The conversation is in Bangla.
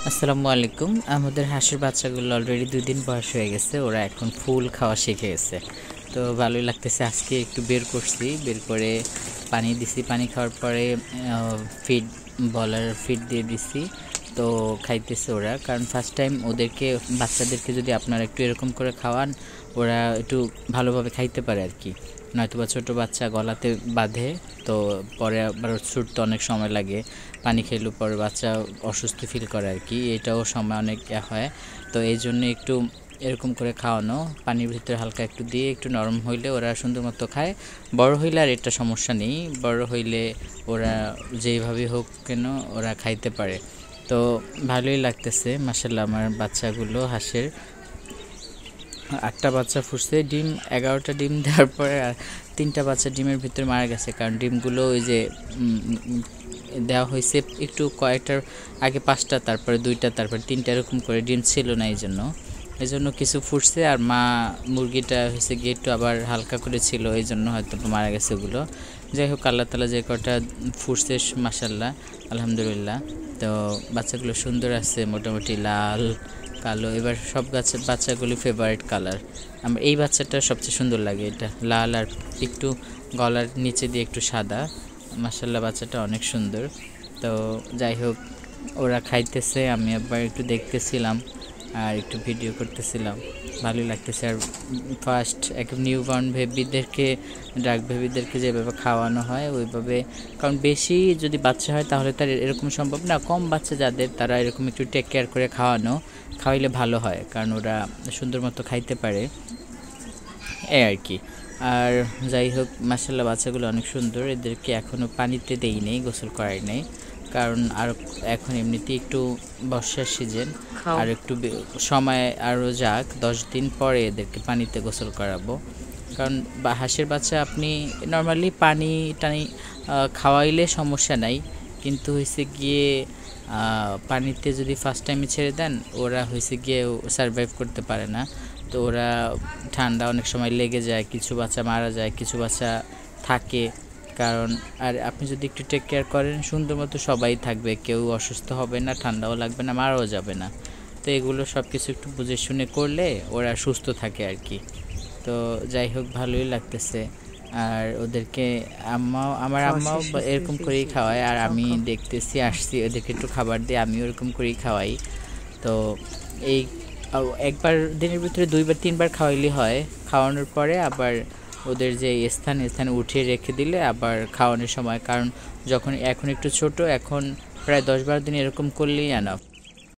আসসালামু আলাইকুম। আমাদের হাঁসের বাচ্চাগুলো অলরেডি 2 দিন বয়স হয়ে গেছে, ওরা এখন ফুল খাওয়া শিখে গেছে। তো ভালোই লাগতেছে। আজকে একটু বের করছি, বের করে পানি দিছি, পানি খাওয়ার পরে ফিড বলার ফিড দিয়ে দিছি। তো খাইতেছে ওরা, কারণ ফার্স্ট টাইম ওদেরকে বাচ্চাদেরকে যদি আপনারা একটু এরকম করে খাওয়ান, ওরা একটু ভালোভাবে খাইতে পারে আর কি। নয়তোবা ছোটো বাচ্চা গলাতে বাঁধে, তো পরে আবার ছুটতে অনেক সময় লাগে। পানি খেলে পরে বাচ্চা অসুস্থ ফিল করে আর কি, এটাও সময় অনেক হয়। তো এই জন্য একটু এরকম করে খাওয়ানো, পানির ভিতরে হালকা একটু দিয়ে একটু নরম হইলে ওরা সুন্দর মতো খায়। বড় হইলে আর এটা সমস্যা নেই, বড় হইলে ওরা যেইভাবে হোক কেন ওরা খাইতে পারে। তো ভালোই লাগতেছে মাশাআল্লাহ। আমার বাচ্চাগুলো হাঁসের 8টা বাচ্চা ফুটছে, ডিম 11টা ডিম দেওয়ার পরে আর 3টা বাচ্চা ডিমের ভিতরে মারা গেছে, কারণ ডিমগুলো ওই যে দেওয়া হয়েছে একটু কয়েকটার আগে 5টা, তারপরে 2টা, তারপরে 3টা, এরকম করে ডিম ছিল না, এই জন্য কিছু ফুটছে। আর মা মুরগিটা হয়েছে গিয়ে একটু আবার হালকা করে ছিল, এই জন্য হয়তো মারা গেছে ওগুলো। যাই হোক, আল্লাহ তালা যে কটা ফুটছে মাশাআল্লাহ আলহামদুলিল্লাহ। তো বাচ্চাগুলো সুন্দর আছে, মোটামুটি লাল কালো। এবার সব গাছের বাচ্চাগুলি ফেভারিট কালার আমার এই বাচ্চাটা সবচেয়ে সুন্দর লাগে, এটা লাল আর একটু গলার নিচে দিয়ে একটু সাদা। মাশাআল্লাহ বাচ্চাটা অনেক সুন্দর। তো যাই হোক, ওরা খাইতেছে, আমি আবার একটু দেখতেছিলাম আর একটু ভিডিও করতেছিলাম, ভালোই লাগতেছে। আর ফার্স্ট এক নিউবর্ন বেবিদেরকে ড্রাগ বেবিদেরকে যেভাবে খাওয়ানো হয় ওইভাবে, কারণ বেশি যদি বাচ্চা হয় তাহলে তার এরকম সম্ভব না। কম বাচ্চা যাদের, তারা এরকম একটু টেক কেয়ার করে খাওয়াইলে ভালো হয়, কারণ ওরা সুন্দর মতো খাইতে পারে এই আর কি। আর যাই হোক, মাশাআল্লাহ বাচ্চাগুলো অনেক সুন্দর। এদেরকে এখনও পানিতে দেই নেই, গোসল করাই নেই, কারণ আর এখন এমনিতেই একটু বর্ষার সিজন, আর একটু সময় আরও যাক, 10 দিন পরে এদেরকে পানিতে গোসল করাবো। কারণ হাঁসের বাচ্চা আপনি নর্মালি পানি টানি খাওয়াইলে সমস্যা নাই, কিন্তু হয়েছে গিয়ে পানিতে যদি ফার্স্ট টাইমে ছেড়ে দেন, ওরা হয়েছে গিয়ে সারভাইভ করতে পারে না। তো ওরা ঠান্ডা অনেক সময় লেগে যায়, কিছু বাচ্চা মারা যায়, কিছু বাচ্চা থাকে। কারণ আর আপনি যদি একটু টেক কেয়ার করেন সুন্দর মতো, সবাই থাকবে, কেউ অসুস্থ হবে না, ঠান্ডাও লাগবে না, মারাও যাবে না। তো এগুলো সব কিছু একটু বুঝে শুনে করলে ওরা সুস্থ থাকে আর কি। তো যাই হোক, ভালোই লাগতেছে। আর ওদেরকে আমার আম্মাও এরকম করেই খাওয়ায়, আর আমি দেখতেছি, আসছি ওদেরকে একটু খাবার দিয়ে আমি ওরকম করেই খাওয়াই। তো এই একবার দিনের ভিতরে 2-3বার খাওয়াইলে হয়। খাওয়ানোর পরে আবার ওদের যে স্থানে উঠিয়ে রেখে দিলে আবার খাওয়ানোর সময়, কারণ যখন এখন একটু ছোট, এখন প্রায় 10-12 দিন এরকম করলেই এনাফ।